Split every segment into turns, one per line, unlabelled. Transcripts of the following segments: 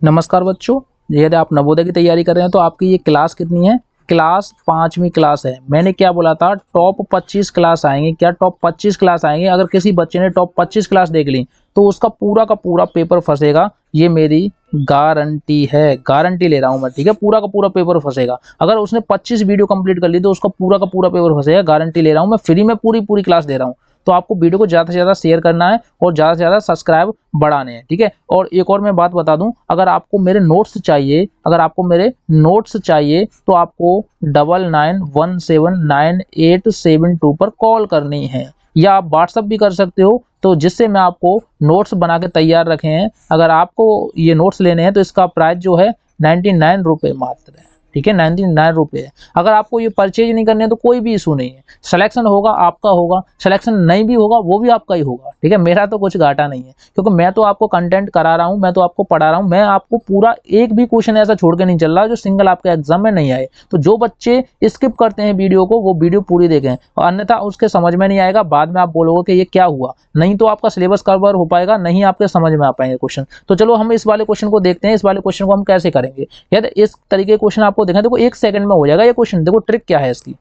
नमस्कार बच्चों, यदि आप नवोदय की तैयारी कर रहे हैं तो आपकी ये क्लास कितनी है? क्लास 5वीं क्लास है। मैंने क्या बोला था, टॉप 25 क्लास आएंगे। क्या टॉप 25 क्लास आएंगे? अगर किसी बच्चे ने टॉप 25 क्लास देख ली तो उसका पूरा का पूरा पेपर फंसेगा। ये मेरी गारंटी है, गारंटी ले रहा हूं मैं, ठीक है। पूरा का पूरा पेपर फंसेगा। अगर उसने 25 वीडियो कंप्लीट कर ली तो उसका पूरा का पूरा पेपर फंसेगा, गारंटी ले रहा हूं मैं। फ्री में पूरी पूरी क्लास दे रहा हूं। तो आपको वीडियो को ज़्यादा से ज़्यादा शेयर करना है और ज़्यादा से ज़्यादा सब्सक्राइब बढ़ाने हैं, ठीक है। और एक और मैं बात बता दूं, अगर आपको मेरे नोट्स चाहिए, तो आपको 99179872 पर कॉल करनी है, या आप व्हाट्सअप भी कर सकते हो। तो जिससे मैं आपको नोट्स बना के तैयार रखे हैं। अगर आपको ये नोट्स लेने हैं तो इसका प्राइस जो है 99 रुपये मात्र है, ठीक है। 99 रुपये है। अगर आपको ये परचेज नहीं करने हैं तो कोई भी इशू नहीं है। सिलेक्शन होगा आपका होगा, सिलेक्शन नहीं भी होगा वो भी आपका ही होगा, ठीक है। मेरा तो कुछ घाटा नहीं है, क्योंकि मैं तो आपको कंटेंट करा रहा हूँ, मैं तो आपको पढ़ा रहा हूँ। मैं आपको पूरा एक भी क्वेश्चन ऐसा छोड़ के नहीं चल रहा जो सिंगल आपके एग्जाम में नहीं आए। तो जो बच्चे स्किप करते हैं वीडियो को, वो वीडियो पूरी देखें, और अन्यथा उसके समझ में नहीं आएगा। बाद में आप बोलोगे कि ये क्या हुआ। नहीं तो आपका सिलेबस कवर हो पाएगा, नहीं आपके समझ में आ पाएंगे क्वेश्चन। तो चलो हम इस वाले क्वेश्चन को देखते हैं। इस वाले क्वेश्चन को हम कैसे करेंगे, यदि इस तरीके के क्वेश्चन आपको देखें, देखो 1 सेकंड में हो जाएगा ये क्वेश्चन। देखो ट्रिक क्या है इसकी,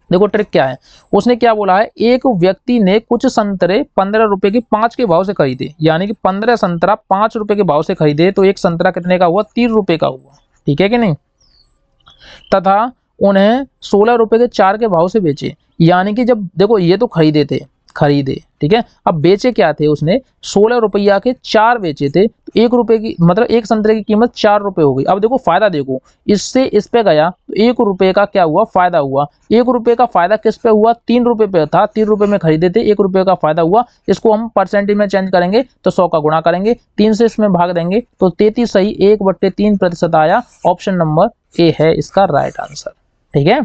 देखो ट्रिक क्या है। उसने क्या बोला है, एक व्यक्ति ने कुछ संतरे 15 रुपए के 5 के भाव से खरीदे, यानी कि 15 संतरा 5 रुपए के भाव से खरीदे, तो एक संतरा कितने का हुआ? 3 रुपए का हुआ, ठीक है कि नहीं। तथा उन्हें 16 रुपए के 4 के भाव से बेचे, यानी कि जब देखो ये तो खरीदे, ठीक है। अब बेचे क्या थे उसने? 16 रुपया के 4 बेचे थे। तो 1 रुपए की मतलब एक संतरे की कीमत 4 रुपए हो गई। अब देखो फायदा, देखो इससे इस पे गया तो 1 रुपए का क्या हुआ? फायदा हुआ। 1 रुपए का फायदा किस पे हुआ? 3 रुपए पे था। 3 रुपए में खरीदे थे, 1 रुपए का फायदा हुआ। इसको हम परसेंटेज में चेंज करेंगे तो 100 का गुणा करेंगे, 3 से इसमें भाग देंगे तो 33 सही 1/3% आया। ऑप्शन नंबर ए है इसका राइट आंसर, ठीक है।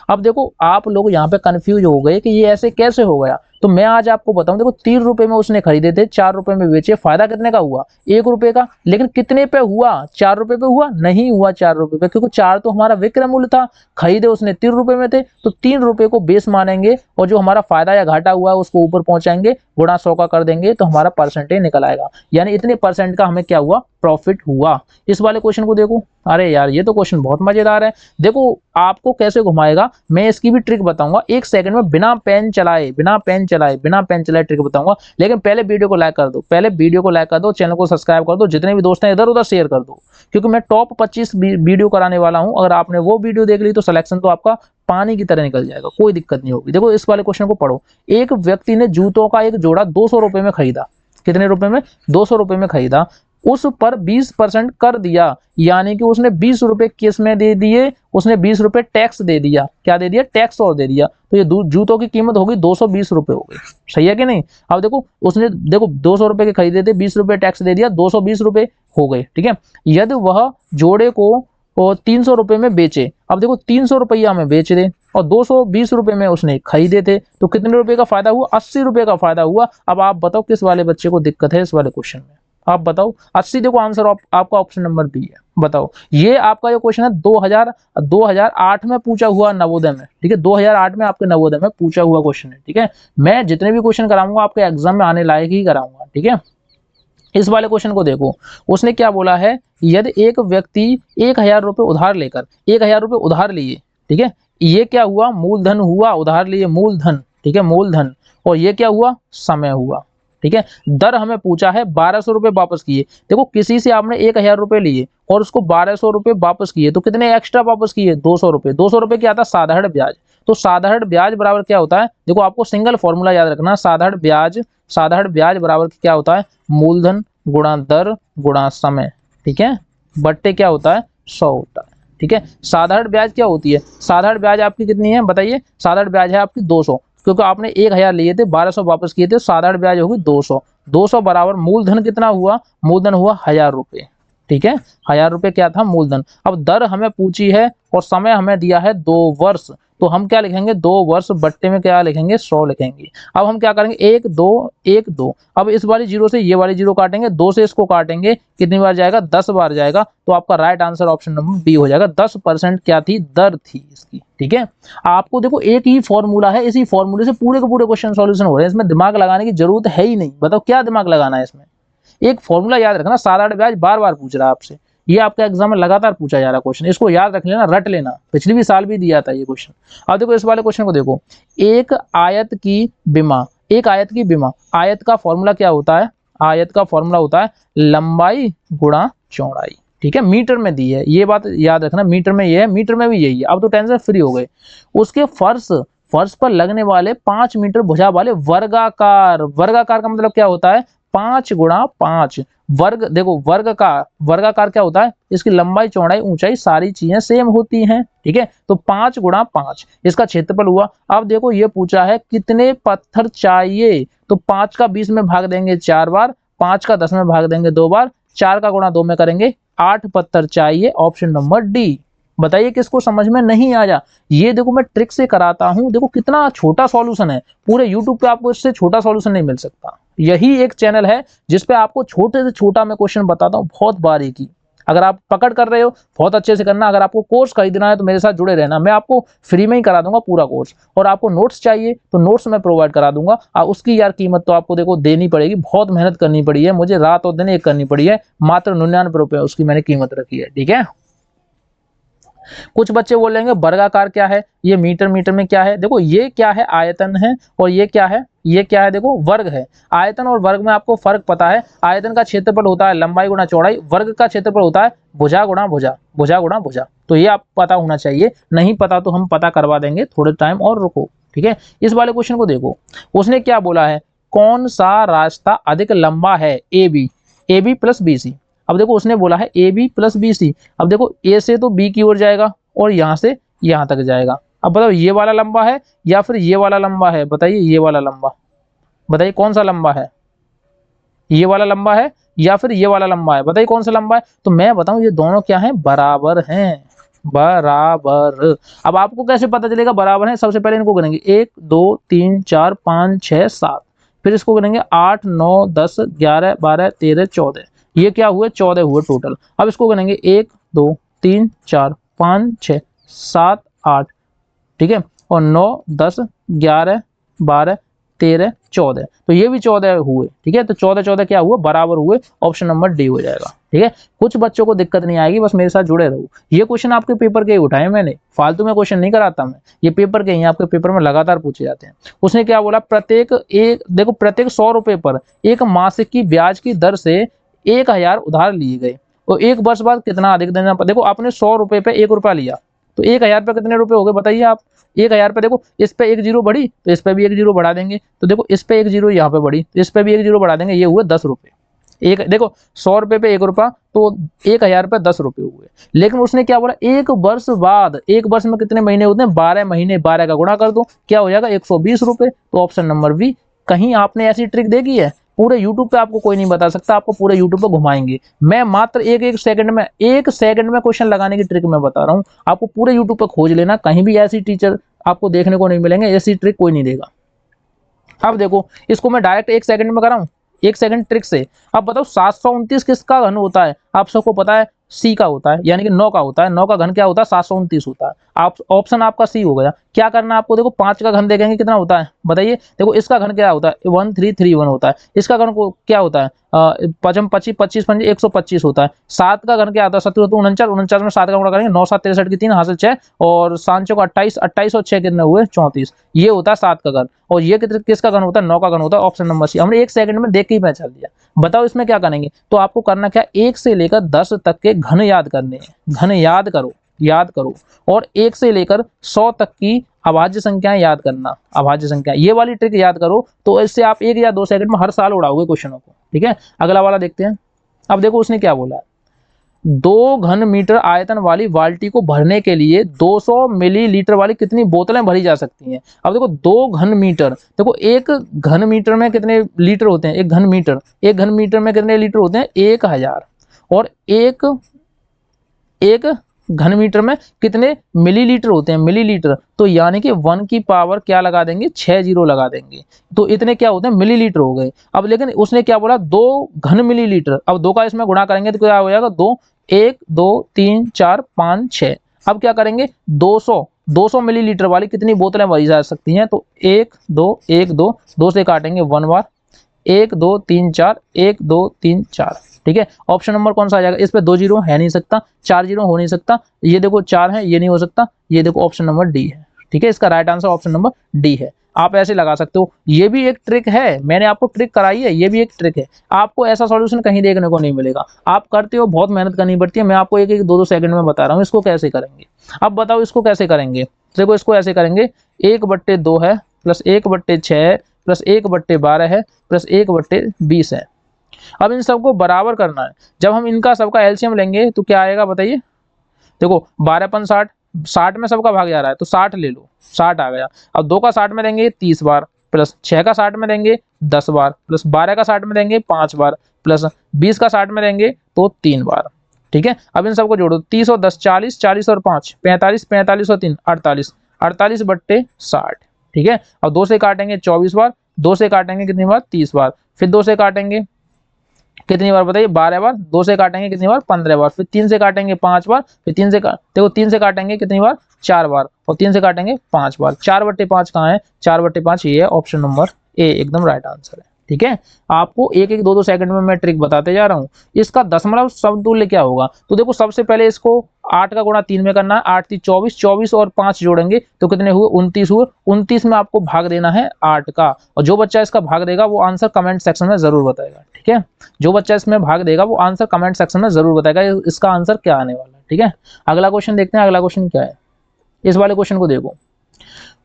अब देखो आप लोग यहाँ पे कंफ्यूज हो गए कि ये ऐसे कैसे हो गया। तो मैं आज आपको बताऊं, देखो 3 रुपए में उसने खरीदे थे, 4 रुपए में बेचे, फायदा कितने का हुआ? 1 रुपए का। लेकिन कितने पे हुआ? 4 रुपए पे हुआ? नहीं हुआ 4 रुपए पे, क्योंकि 4 तो हमारा विक्रय मूल्य था। खरीदे उसने 3 रुपए में थे, तो 3 रुपए को बेस मानेंगे और जो हमारा फायदा या घाटा हुआ है उसको ऊपर पहुंचाएंगे, गुणा 100 का कर देंगे तो हमारा परसेंटेज निकल आएगा। यानी इतने परसेंट का हमें क्या हुआ? प्रॉफिट हुआ। इस वाले क्वेश्चन को देखो, अरे यार ये तो क्वेश्चन बहुत मजेदार है। देखो आपको कैसे घुमाएगा, मैं इसकी भी ट्रिक बताऊंगा 1 सेकंड में, बिना पेन चलाए ट्रिक बताऊंगा। लेकिन पहले वीडियो को लाइक कर दो, चैनल को सब्सक्राइब कर दो, जितने भी दोस्त हैं इधर उधर शेयर कर दो, क्योंकि मैं टॉप 25 वीडियो कराने वाला हूं। अगर आपने वो वीडियो देख ली तो सिलेक्शन तो आपका पानी की तरह निकल जाएगा, कोई दिक्कत नहीं होगी। देखो इस वाले क्वेश्चन को पढ़ो। एक व्यक्ति ने जूतों का एक जोड़ा 200 रुपए में खरीदा। कितने रुपए में? 200 रुपए में खरीदा। उस पर 20% कर दिया, यानी कि उसने 20 रुपए किस में दे दिए? उसने 20 रुपए टैक्स दे दिया। क्या दे दिया? टैक्स और दे दिया। तो ये जूतों की कीमत होगी 220 रुपए हो गई। सही है कि नहीं? अब देखो उसने 200 रुपए के खरीदे थे, 20 रुपए टैक्स दे दिया, 220 रुपए हो गए, ठीक है। यदि वह जोड़े को 300 रुपए में बेचे, अब देखो 300 रुपया में बेच दे और 220 रुपए में उसने खरीदे थे, तो कितने रुपए का फायदा हुआ? 80 रुपए का फायदा हुआ। अब आप बताओ किस वाले बच्चे को दिक्कत है इस वाले क्वेश्चन में? आप बताओ। 80, देखो आंसर आपका ऑप्शन नंबर बी है। बताओ, ये आपका जो क्वेश्चन है 2008 में पूछा हुआ नवोदय में, ठीक है। 2008 में आपके नवोदय में पूछा हुआ क्वेश्चन है, ठीक है। मैं जितने भी क्वेश्चन कराऊंगा आपके एग्जाम में आने लायक ही कराऊंगा, ठीक है। इस वाले क्वेश्चन को देखो, उसने क्या बोला है, यदि एक व्यक्ति 1000 रुपए उधार लेकर 1000 रुपए उधार लिए, ठीक है। ये क्या हुआ? मूलधन हुआ। उधार लिए मूलधन, ठीक है, मूलधन। और ये क्या हुआ? समय हुआ, ठीक है। दर हमें पूछा है 1200 रुपए वापस किए। देखो किसी से आपने 1000 रुपए लिए और उसको 1200 रुपए वापस किए, तो कितने एक्स्ट्रा वापस किए? 200 रुपए। 200 रुपए क्या आता है? साधारण ब्याज। तो साधारण ब्याज बराबर क्या होता है? देखो आपको सिंगल फॉर्मूला याद रखना, साधारण ब्याज बराबर क्या होता है? मूलधन गुणा दर गुणा समय, ठीक है, बट्टे क्या होता है? 100 होता है, ठीक है। साधारण ब्याज क्या होती है? साधारण ब्याज आपकी कितनी है बताइए? साधारण ब्याज है आपकी 200, क्योंकि आपने 1000 लिए थे, 1200 वापस किए थे, साधारण ब्याज होगी 200। 200 बराबर मूलधन कितना हुआ? मूलधन हुआ 1000 रुपए, ठीक है। 1000 रुपए क्या था? मूलधन। अब दर हमें पूछी है और समय हमें दिया है 2 वर्ष, तो हम क्या लिखेंगे? 2 वर्ष बट्टे में क्या लिखेंगे? 100 लिखेंगे। अब हम क्या करेंगे? 1 2 1 2। अब इस वाली जीरो से ये वाली जीरो काटेंगे, 2 से इसको काटेंगे, कितनी बार जाएगा? 10 बार जाएगा। तो आपका right answer option number B हो जाएगा। 10% क्या थी? दर थी इसकी, ठीक है। आपको देखो एक ही फॉर्मूला है, इसी फॉर्मूले से पूरे के पूरे क्वेश्चन सॉल्यूशन हो रहे हैं। इसमें दिमाग लगाने की जरूरत है ही नहीं। बताओ क्या दिमाग लगाना है इसमें? एक फॉर्मूला याद रखना, साधारण ब्याज बार बार पूछ रहा है आपसे, ये आपका एग्जाम में लगातार पूछा जा रहा क्वेश्चन, इसको याद रख लेना, रट लेना, पिछली भी साल भी दिया था ये क्वेश्चन। अब देखो इस वाले क्वेश्चन को देखो, एक आयत की विमा, एक आयत की विमा, आयत का फॉर्मूला क्या होता है, आयत का फॉर्मूला होता है लंबाई गुणा चौड़ाई, ठीक है, मीटर में दी है, ये बात याद रखना, मीटर में ये है, मीटर में भी यही है। अब तो टेंशन फ्री हो गए। उसके फर्श पर लगने वाले 5 मीटर भुजा वाले वर्गाकार, वर्गाकार का मतलब क्या होता है, 5 गुणा 5 वर्ग, देखो वर्गाकार क्या होता है, इसकी लंबाई चौड़ाई ऊंचाई सारी चीजें सेम होती हैं, ठीक है, तो 5 गुणा 5 इसका क्षेत्रफल हुआ। अब देखो ये पूछा है कितने पत्थर चाहिए, तो 5 का 20 में भाग देंगे 4 बार, 5 का 10 में भाग देंगे 2 बार, 4 का गुणा 2 में करेंगे, 8 पत्थर चाहिए, ऑप्शन नंबर डी। बताइए किसको समझ में नहीं आया। ये देखो मैं ट्रिक से कराता हूं, देखो कितना छोटा सॉल्यूशन है, पूरे यूट्यूब पे आपको इससे छोटा सॉल्यूशन नहीं मिल सकता। यही एक चैनल है जिसपे आपको छोटे से छोटा मैं क्वेश्चन बताता हूँ, बहुत बारीकी। अगर आप पकड़ कर रहे हो बहुत अच्छे से करना, अगर आपको कोर्स खरीदना है तो मेरे साथ जुड़े रहना, मैं आपको फ्री में ही करा दूंगा पूरा कोर्स, और आपको नोट्स चाहिए तो नोट्स मैं प्रोवाइड करा दूंगा। उसकी यार कीमत तो आपको देखो देनी पड़ेगी, बहुत मेहनत करनी पड़ी है मुझे, रात और दिन एक करनी पड़ी है, मात्र 99 रुपये उसकी मैंने कीमत रखी है, ठीक है। कुछ बच्चे बोलेंगे वर्गाकार क्या है, ये मीटर में क्या है, देखो ये क्या है, आयतन है, और ये क्या है, ये क्या है, देखो वर्ग है। आयतन और वर्ग में आपको फर्क पता है, आयतन का क्षेत्रफल होता है लंबाई गुणा चौड़ाई, वर्ग का क्षेत्रफल होता है भुजा गुणा भुजा, भुजा गुणा भुजा, तो ये आप पता होना चाहिए, नहीं पता तो हम पता करवा देंगे, थोड़े टाइम और रुको, ठीक है। इस वाले क्वेश्चन को देखो, उसने क्या बोला है, कौन सा रास्ता अधिक लंबा है, A B plus B C. अब देखो उसने बोला है A B plus B C, अब देखो ए से तो बी की ओर जाएगा और यहां से यहां तक जाएगा। अब बताओ ये वाला लंबा है या फिर ये वाला लंबा है, बताइए ये वाला लंबा, बताइए कौन सा लंबा है, ये वाला लंबा है या फिर ये वाला लंबा है, बताइए कौन सा लंबा है। तो मैं बताऊं ये दोनों क्या है, बराबर हैं, बराबर। अब आपको कैसे पता चलेगा बराबर है, सबसे पहले इनको करेंगे 1 2 3 4 5 6 7, फिर इसको करेंगे 8 9 10 11 12 13 14, ये क्या हुए 14 हुए टोटल। अब इसको करेंगे 1 2 3 4 5 6 7 8, ठीक है, और 9 10 11 12 13 14, तो ये भी 14 हुए, ठीक है, तो 14 14 क्या हुआ, बराबर हुए, ऑप्शन नंबर डी हो जाएगा, ठीक है। कुछ बच्चों को दिक्कत नहीं आएगी, बस मेरे साथ जुड़े रहो। ये क्वेश्चन आपके पेपर के ही उठाए मैंने, फालतू में क्वेश्चन नहीं कराता मैं, ये पेपर के ही आपके पेपर में लगातार पूछे जाते हैं। उसने क्या बोला, प्रत्येक 100 रुपए पर एक मासिक की ब्याज की दर से 1000 उधार लिए गए, और 1 वर्ष बाद कितना अधिक देना। देखो आपने 100 रुपए पे 1 रुपया लिया, तो 1000 पे कितने रुपए हो गए बताइए आप, 1000 पे देखो इस पे 1 जीरो बढ़ी तो इस पे भी 1 जीरो बढ़ा देंगे, तो देखो इस पे 1 जीरो यहाँ पे बढ़ी तो इस पे भी 1 जीरो बढ़ा देंगे, ये हुए 10 रुपए। एक देखो 100 रुपए पे 1 रुपया, तो 1000 पे 10 रुपए हुए। लेकिन उसने क्या बोला, 1 वर्ष बाद, 1 वर्ष में कितने महीने होते हैं, 12 महीने, 12 का गुणा कर दो, क्या हो जाएगा 120 रुपए, तो ऑप्शन नंबर बी। कहीं आपने ऐसी ट्रिक देखी है, पूरे यूट्यूब पे आपको कोई नहीं बता सकता, आपको पूरे यूट्यूब पे घुमाएंगे, मैं मात्र एक सेकंड में क्वेश्चन लगाने की ट्रिक मैं बता रहा हूँ, आपको पूरे यूट्यूब पे खोज लेना, कहीं भी ऐसी टीचर आपको देखने को नहीं मिलेंगे, ऐसी ट्रिक कोई नहीं देगा। अब देखो इसको मैं डायरेक्ट 1 सेकंड में कराऊं, 1 सेकंड ट्रिक से। अब बताओ 729 किसका घन होता है, आप सबको पता है सी का होता है, यानी कि 9 का होता है, 9 का घन क्या होता है 729 होता है, आप ऑप्शन आपका सी हो गया। क्या करना आपको, देखो 5 का घन देखेंगे कितना होता है बताइए, देखो इसका घन क्या होता है 1331 होता है, इसका घन को क्या होता है 25 25 पंजे 125 होता है, 7 का घन क्या आता है 77 49 49 में 7 का गुणा करेंगे 9 7 63 की 3 हासिल 6, और 5 को 28 28 और 6 कितने हुए 34, ये होता है 7 का घन, और ये किसका घन होता है 9 का घन होता है, ऑप्शन नंबर सी। हमने 1 सेकंड में देख के ही पहचान लिया। बताओ इसमें क्या करेंगे, तो आपको करना क्या, 1 से लेकर 10 तक के घन याद करने हैं, घन याद करो, और 1 से लेकर 100 तक की अभाज्य संख्याएं याद करना, अभाज्य संख्या, ये वाली ट्रिक याद करो, तो इससे आप 1 या 2 सेकंड में हर साल उड़ाओगे क्वेश्चनों को, ठीक है। अगला वाला देखते हैं। अब देखो उसने क्या बोला, 2 घन मीटर आयतन वाली बाल्टी को भरने के लिए 200 मिलीलीटर वाली कितनी बोतलें भरी जा सकती हैं। अब देखो 2 घन मीटर, देखो 1 घन मीटर में कितने लीटर होते हैं, 1 घन मीटर में कितने लीटर होते हैं 1000, और एक घन मीटर में कितने मिलीलीटर होते हैं, मिलीलीटर, तो यानी कि 1 की पावर क्या लगा देंगे 6 जीरो लगा देंगे, तो इतने क्या होते हैं मिलीलीटर हो गए। अब लेकिन उसने क्या बोला 2 घन मिलीलीटर, अब 2 का इसमें गुणा करेंगे तो क्या हो जाएगा 2 1 2 3 4 5 6। अब क्या करेंगे 200 मिलीलीटर वाली कितनी बोतलें भरी जा सकती हैं, तो 1 2 1 2 2 से काटेंगे 1 बार, 1 2 3 4, 1 2 3 4, ठीक है। ऑप्शन नंबर कौन सा आ जाएगा, इस पे 2 जीरो है नहीं सकता, 4 जीरो हो नहीं सकता, ये देखो 4 है, ये नहीं हो सकता, ये देखो ऑप्शन नंबर डी है, ठीक है। इसका right answer option number D है। आप ऐसे लगा सकते हो, ये भी एक ट्रिक है, मैंने आपको ट्रिक कराई है, ये भी एक ट्रिक है। आपको ऐसा सॉल्यूशन कहीं देखने को नहीं मिलेगा। आप करते हो, बहुत मेहनत करनी पड़ती है, मैं आपको एक एक 2 2 सेकंड में बता रहा हूँ इसको कैसे करेंगे। अब बताओ इसको कैसे करेंगे। देखो इसको ऐसे करेंगे, 1/2 है प्लस 1/6 है प्लस 1/12 है प्लस 1/20 है। अब इन सबको बराबर करना है। जब हम इनका सबका एलसीएम लेंगे तो क्या आएगा बताइए। देखो 12 60, 60 में सबका भाग जा रहा है तो 60 ले लो, 60 आ गया। अब 2 का 60 में देंगे 30 बार, प्लस 6 का 60 में देंगे 10 बार, प्लस 12 का 60 में देंगे 5 बार, प्लस 20 का 60 में देंगे तो 3 बार, ठीक है। अब इन सबको जोड़ो, 30 और 10 40, 40 और 5 45, 45 और 3 48, 48/60, ठीक है। अब 2 से काटेंगे 24 बार, 2 से काटेंगे कितनी बार 30 बार, फिर 2 से काटेंगे कितनी बार बताइए 12 बार, 2 से काटेंगे कितनी बार 15 बार, फिर 3 से काटेंगे 5 बार, फिर 3 से देखो 3 से काटेंगे कितनी बार 4 बार, और 3 से काटेंगे 5 बार। 4/5 कहाँ है, 4/5 ये है, ऑप्शन नंबर ए एकदम राइट आंसर है, ठीक है। आपको एक एक 2 2 सेकंड में मैं ट्रिक बताते जा रहा हूँ। इसका दशमलव समतुल्य क्या होगा, तो देखो सबसे पहले इसको 8 का गुणा 3 में करना है, 8 3 24, 24 और 5 जोड़ेंगे तो कितने हुए 29 हुए। 29 में आपको भाग देना है 8 का, और जो बच्चा इसका भाग देगा वो आंसर कमेंट सेक्शन में जरूर बताएगा, ठीक है। जो बच्चा इसमें भाग देगा वो आंसर कमेंट सेक्शन में जरूर बताएगा इसका आंसर क्या आने वाला है, ठीक है। अगला क्वेश्चन देखते हैं, अगला क्वेश्चन क्या है। इस वाले क्वेश्चन को देखो,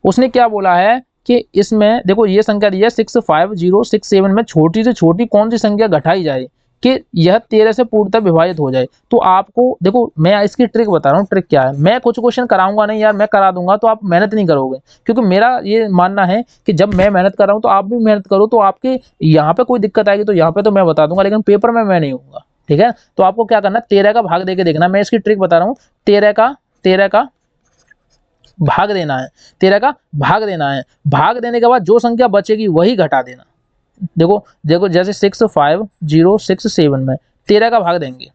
उसने क्या बोला है कि इसमें देखो ये संख्या दी है 65067 में छोटी से छोटी कौन सी संख्या घटाई जाए कि यह 13 से पूर्णतः विभाजित हो जाए। तो आपको देखो मैं इसकी ट्रिक बता रहा हूँ, ट्रिक क्या है। मैं कुछ क्वेश्चन कराऊंगा नहीं यार, मैं करा दूंगा तो आप मेहनत नहीं करोगे, क्योंकि मेरा ये मानना है कि जब मैं मेहनत कर रहा हूँ तो आप भी मेहनत करो, तो आपके यहाँ पे कोई दिक्कत आएगी तो यहाँ पे तो मैं बता दूंगा, लेकिन पेपर में मैं नहीं हूँ, ठीक है। तो आपको क्या करना, 13 का भाग देके देखना। मैं इसकी ट्रिक बता रहा हूँ, 13 का भाग देना है, 13 का भाग देना है। भाग देने के बाद जो संख्या बचेगी वही घटा देना। देखो देखो जैसे 65067 में 13 का भाग देंगे,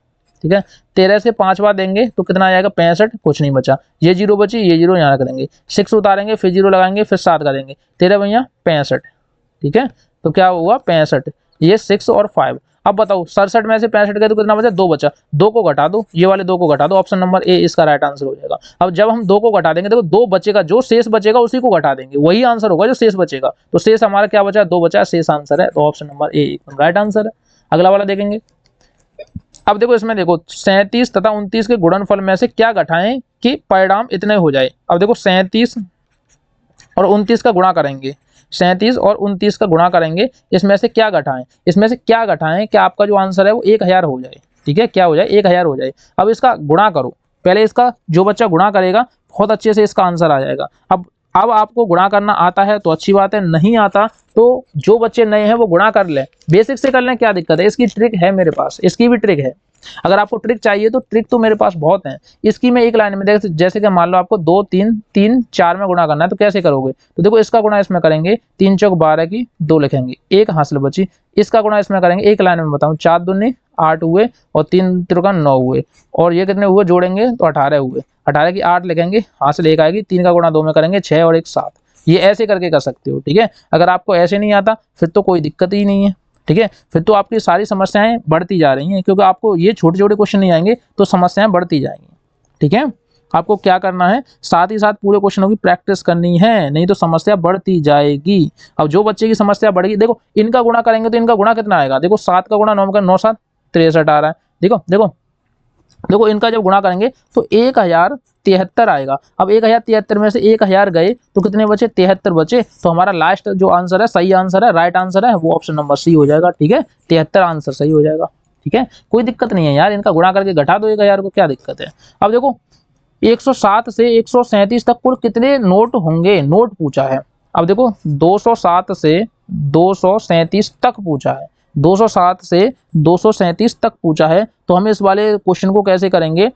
ठीक है। 13 से 5 बार देंगे तो कितना आ जाएगा 65, कुछ नहीं बचा, ये जीरो बची, ये जीरो यहाँ रख देंगे, 6 उतारेंगे फिर जीरो लगाएंगे फिर 7 का देंगे, 13 भैया 65, ठीक है। तो क्या हुआ 65, ये 6 और 5। अब बताओ 67 में से 65 गए तो कितना बचा, 2 बचा, 2 को घटा दो, ये वाले 2 को घटा दो, ऑप्शन नंबर ए इसका राइट आंसर हो जाएगा। अब जब हम 2 को घटा देंगे, देखो 2 बचेगा, जो शेष बचेगा उसी को घटा देंगे, वही आंसर होगा जो शेष बचेगा। तो शेष हमारा क्या बचा, 2 बचा, शेष आंसर है, तो ऑप्शन नंबर ए एकदम राइट आंसर है। अगला वाला देखेंगे। अब देखो इसमें देखो 37 तथा 29 के गुणनफल में से क्या घटाएं कि परिणाम इतने हो जाए। अब देखो 37 और 29 का गुणा करेंगे, 37 और 29 का गुणा करेंगे, इसमें से क्या घटाएं, इसमें से क्या घटाएं कि आपका जो आंसर है वो 1000 हो जाए, ठीक है। क्या हो जाए 1000 हो जाए। अब इसका गुणा करो, पहले इसका जो बच्चा गुणा करेगा बहुत अच्छे से इसका आंसर आ जाएगा। अब आपको गुणा करना आता है तो अच्छी बात है, नहीं आता तो जो बच्चे नए हैं वो गुणा कर लें, बेसिक से कर लें, क्या दिक्कत है। इसकी ट्रिक है मेरे पास, इसकी भी ट्रिक है। अगर आपको ट्रिक चाहिए तो ट्रिक तो मेरे पास बहुत है। इसकी मैं एक लाइन में जैसे कि मान लो आपको 2 3 3 4 में गुणा करना है तो कैसे करोगे, तो देखो इसका गुणा इसमें करेंगे, 3 चौक 12 की 2 लिखेंगे, एक हासिल बची। इसका गुणा इसमें करेंगे, एक लाइन में बताऊं, 4 दूनी 8 हुए और 3 त्रिकोण 9 हुए, और ये कितने हुए जोड़ेंगे तो 18 हुए, 18 की 8 लिखेंगे, हासिल 1 आएगी, 3 का गुणा 2 में करेंगे 6 और 1 7। ये ऐसे करके कर सकते हो, ठीक है। अगर आपको ऐसे नहीं आता फिर तो कोई दिक्कत ही नहीं है, ठीक है। फिर तो आपकी सारी समस्याएं बढ़ती जा रही हैं, क्योंकि आपको ये छोटे छोटे क्वेश्चन नहीं आएंगे तो समस्याएं बढ़ती जाएंगी, ठीक है। आपको क्या करना है, साथ ही साथ पूरे क्वेश्चनों की प्रैक्टिस करनी है, नहीं तो समस्या बढ़ती जाएगी। अब जो बच्चे की समस्या बढ़ेगी, देखो इनका गुणा करेंगे तो इनका गुणा कितना आएगा, देखो 7 का गुणा 9 में 9 7 63 आ रहा है। देखो देखो देखो इनका जब गुणा करेंगे तो 1073 आएगा। अब 1073 में से 1000 गए तो कितने बचे, 73 बचे। तो हमारा लास्ट जो आंसर है, सही आंसर है, राइट आंसर है, वो ऑप्शन नंबर सी हो जाएगा, ठीक है। 73 आंसर सही हो जाएगा, ठीक है। कोई दिक्कत नहीं है यार, इनका गुणा करके घटा दो 1000 को, क्या दिक्कत है। अब देखो 107 से 137 तक कुल कितने नोट होंगे, नोट पूछा है। अब देखो 207 से 237 तक पूछा है, 207 से 237 तक पूछा है, तो हम इस वाले क्वेश्चन को कैसे करेंगे।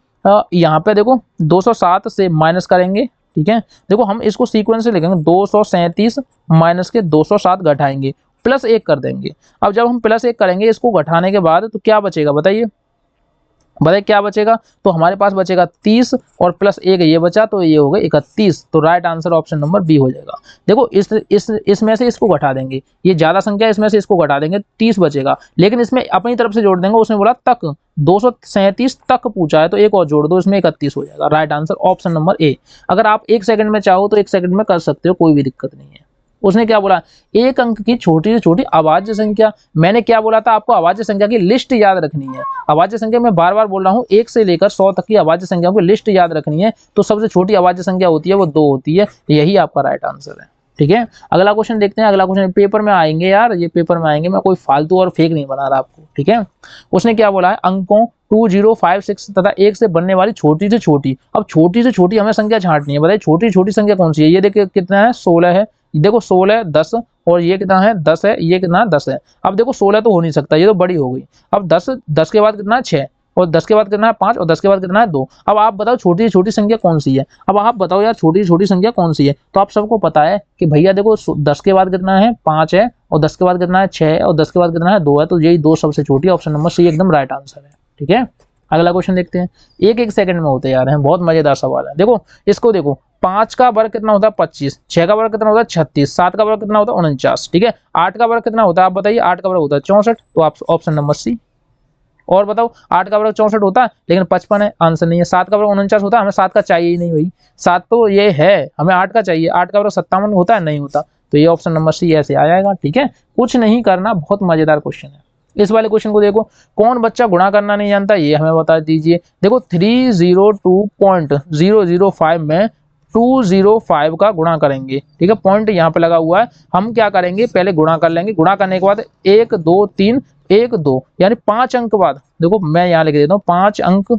यहाँ पे देखो 207 से माइनस करेंगे, ठीक है। देखो हम इसको सीक्वेंस से लिखेंगे, 237 माइनस के 207 घटाएंगे, प्लस 1 कर देंगे। अब जब हम प्लस 1 करेंगे इसको घटाने के बाद तो क्या बचेगा बताइए, बताइए क्या बचेगा, तो हमारे पास बचेगा 30 और प्लस 1 ये बचा, तो ये हो गए 31। तो right answer option number B हो जाएगा। देखो इसमें से इसको घटा देंगे, ये ज्यादा संख्या इसमें से इसको घटा देंगे, 30 बचेगा, लेकिन इसमें अपनी तरफ से जोड़ देंगे, उसने बोला तक 237 तक पूछा है, तो एक और जोड़ दो, इसमें 31 हो जाएगा। Right answer option number A. अगर आप 1 सेकंड में चाहो तो 1 सेकंड में कर सकते हो, कोई भी दिक्कत नहीं है। उसने क्या बोला, एक अंक की छोटी से छोटी अभाज्य संख्या। मैंने क्या बोला था आपको, अभाज्य संख्या की लिस्ट याद रखनी है। अभाज्य संख्या मैं बार बार बोल रहा हूँ, 1 से लेकर 100 तक की अभाज्य संख्याओं की लिस्ट याद रखनी है। तो सबसे छोटी अभाज्य संख्या होती है वो 2 होती है, यही आपका राइट आंसर है। ठीक है, अगला क्वेश्चन देखते हैं। अगला क्वेश्चन पेपर में आएंगे यार, ये पेपर में आएंगे, मैं कोई फालतू और फेक नहीं बना रहा आपको। ठीक है, उसने क्या बोला है, अंकों 2, 0, 5, 6 तथा 1 से बनने वाली छोटी से छोटी। अब छोटी से छोटी हमें संख्या छांटनी है, बताइए छोटी छोटी संख्या कौन सी है। ये देखिए कितना है, 16 है। देखो 16, 10 और ये कितना है, 10 है, ये कितना 10 है। अब देखो 16 तो हो नहीं सकता, ये तो बड़ी हो गई। अब 10 के बाद कितना है 6, और 10 के बाद कितना है 5, और 10 के बाद कितना है 2। अब आप बताओ छोटी से छोटी संख्या कौन सी है। अब आप बताओ यार छोटी से छोटी संख्या कौन सी है, तो आप सबको पता है कि भैया देखो 10 के बाद कितना है 5 है, और 10 के बाद कितना है 6 है, और 10 के बाद कितना है 2 है। तो यही 2 सबसे छोटी, ऑप्शन नंबर सी एकदम राइट आंसर है। ठीक है, अगला क्वेश्चन देखते हैं। एक सेकंड में होते यार हैं, बहुत मजेदार सवाल है। देखो इसको देखो, 5 का वर्ग कितना होता है 25, 6 का वर्ग कितना होता है 36, 7 का वर्ग कितना होता है 49। ठीक है, 8 का वर्ग कितना होता है आप बताइए, 8 का वर्ग होता है 64। तो आप ऑप्शन नंबर सी। और बताओ 8 का वर्ग 64 होता है, लेकिन 55 है, आंसर नहीं है। 7 का वर्ग 49 होता है, हमें 7 का चाहिए ही नहीं भाई, 7 तो ये है, हमें 8 का चाहिए। 8 का वर्ग 57 होता है, नहीं होता। तो ये ऑप्शन नंबर सी ऐसे आ जाएगा। ठीक है, कुछ नहीं करना, बहुत मजेदार क्वेश्चन है। इस वाले क्वेश्चन को देखो, कौन बच्चा गुणा करना नहीं जानता, ये हमें बता दीजिए। देखो 302.005 में 205 का गुणा करेंगे। ठीक है, पॉइंट यहाँ पे लगा हुआ है। हम क्या करेंगे, पहले गुणा कर लेंगे, गुणा करने के बाद 1 2 3 1 2 यानी 5 अंक बाद, देखो मैं यहाँ लिख देता हूँ 5 अंक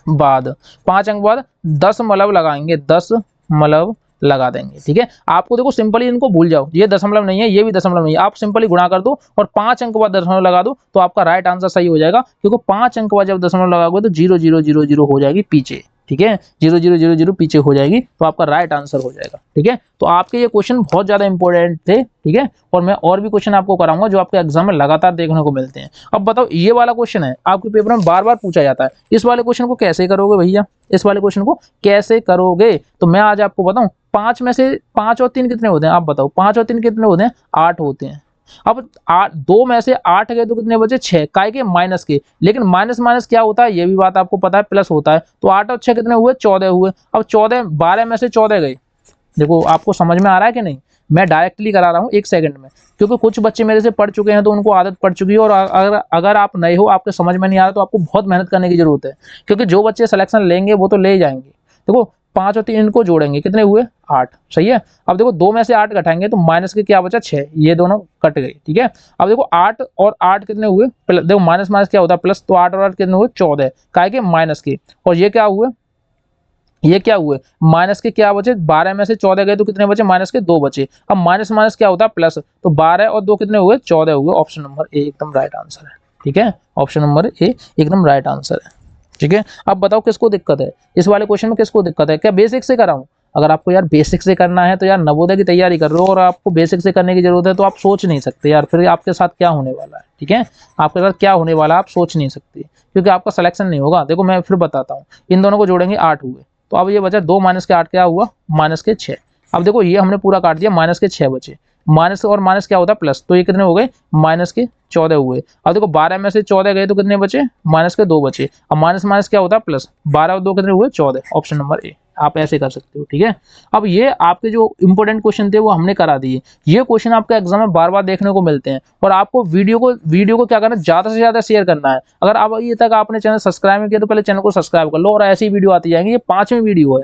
बाद, 5 अंक बाद 10 मलव लगाएंगे, 10 मलव लगा देंगे। ठीक है, आपको देखो सिंपली इनको भूल जाओ, ये दशमलव नहीं है, ये भी दशमलव नहीं है, आप सिंपली गुणा कर दो और 5 अंक बाद दशमलव लगा दो, तो आपका राइट आंसर सही हो जाएगा। क्योंकि 5 अंक बाद जब दशमलव लगाओगे तो 0 0 0 0 हो जाएगी पीछे। ठीक है, 0 0 0 0 पीछे हो जाएगी, तो आपका राइट आंसर हो जाएगा। ठीक है, तो आपके ये क्वेश्चन बहुत ज्यादा इंपॉर्टेंट थे। ठीक है, और मैं और भी क्वेश्चन आपको कराऊंगा जो आपके एग्जाम में लगातार देखने को मिलते हैं। अब बताओ, ये वाला क्वेश्चन है आपके पेपर में बार बार पूछा जाता है, इस वाले क्वेश्चन को कैसे करोगे भैया, इस वाले क्वेश्चन को कैसे करोगे। तो मैं आज आपको बताऊं, 5 में से 5 और 3 कितने होते हैं, आप बताओ 5 और 3 कितने होते हैं, 8 होते हैं। अब 2 में से 8 गए तो कितने बचे 6, काय के माइनस के। लेकिन माइनस माइनस क्या होता है, ये भी बात आपको पता है, प्लस होता है। तो 8 और 6 कितने हुए, 14 हुए। अब 12 में से 14 गए, देखो आपको समझ में आ रहा है कि नहीं, मैं डायरेक्टली करा रहा हूँ 1 सेकंड में, क्योंकि कुछ बच्चे मेरे से पढ़ चुके हैं तो उनको आदत पड़ चुकी है। और अगर आप नए हो, आपके समझ में नहीं आ रहा, तो आपको बहुत मेहनत करने की जरूरत है। क्योंकि जो बच्चे सिलेक्शन लेंगे वो तो ले ही जाएंगे। देखो 5 और 3 इनको जोड़ेंगे, कितने हुए 8, सही है। अब देखो 2 में से 8 घटाएंगे तो माइनस के क्या बचा 6, ये दोनों कट गए। ठीक है, अब देखो 8 और 8 कितने हुए, देखो माइनस माइनस क्या होता है प्लस, तो 8 और 8 कितने हुए 14, काय के माइनस के। और ये क्या हुए, ये क्या हुए माइनस के, क्या बचे 12 में से 14 गए तो कितने बचे, माइनस के 2 बचे। अब माइनस माइनस क्या होता है प्लस, तो 12 और 2 कितने हुए 14 हुए। ऑप्शन नंबर ए एकदम राइट आंसर है। ठीक है, ऑप्शन नंबर ए एकदम राइट आंसर है। ठीक है, अब बताओ किसको दिक्कत है इस वाले क्वेश्चन में, किसको दिक्कत है, क्या बेसिक से कराऊं। अगर आपको यार बेसिक से करना है तो यार नवोदय की तैयारी कर रहे हो और आपको बेसिक से करने की जरूरत है, तो आप सोच नहीं सकते यार फिर आपके साथ क्या होने वाला है। ठीक है, आपके साथ क्या होने वाला है आप सोच नहीं सकते, क्योंकि आपका सिलेक्शन नहीं होगा। देखो मैं फिर बताता हूँ, इन दोनों को जोड़ेंगे 8 हुए, तो अब ये बचा 2 माइनस के 8 क्या हुआ, माइनस के 6। अब देखो ये हमने पूरा काट दिया, माइनस के 6 बचे, माइनस और माइनस क्या होता है प्लस, तो ये कितने हो गए माइनस के 14 हुए। अब देखो 12 में से 14 गए तो कितने बचे, माइनस के 2 बचे। अब माइनस माइनस क्या होता है प्लस, 12 और 2 कितने हुए 14, ऑप्शन नंबर ए। आप ऐसे कर सकते हो। ठीक है, अब ये आपके जो इंपॉर्टेंट क्वेश्चन थे वो हमने करा दिए। ये क्वेश्चन आपके एग्जाम में बार बार देखने को मिलते हैं, और आपको वीडियो को क्या करना है, ज्यादा से ज्यादा शेयर करना है। अगर अब ये तक आपने चैनल सब्सक्राइब नहीं किया तो पहले चैनल को सब्सक्राइब कर लो, और ऐसी वीडियो आती जाएंगी। ये 5वीं वीडियो है।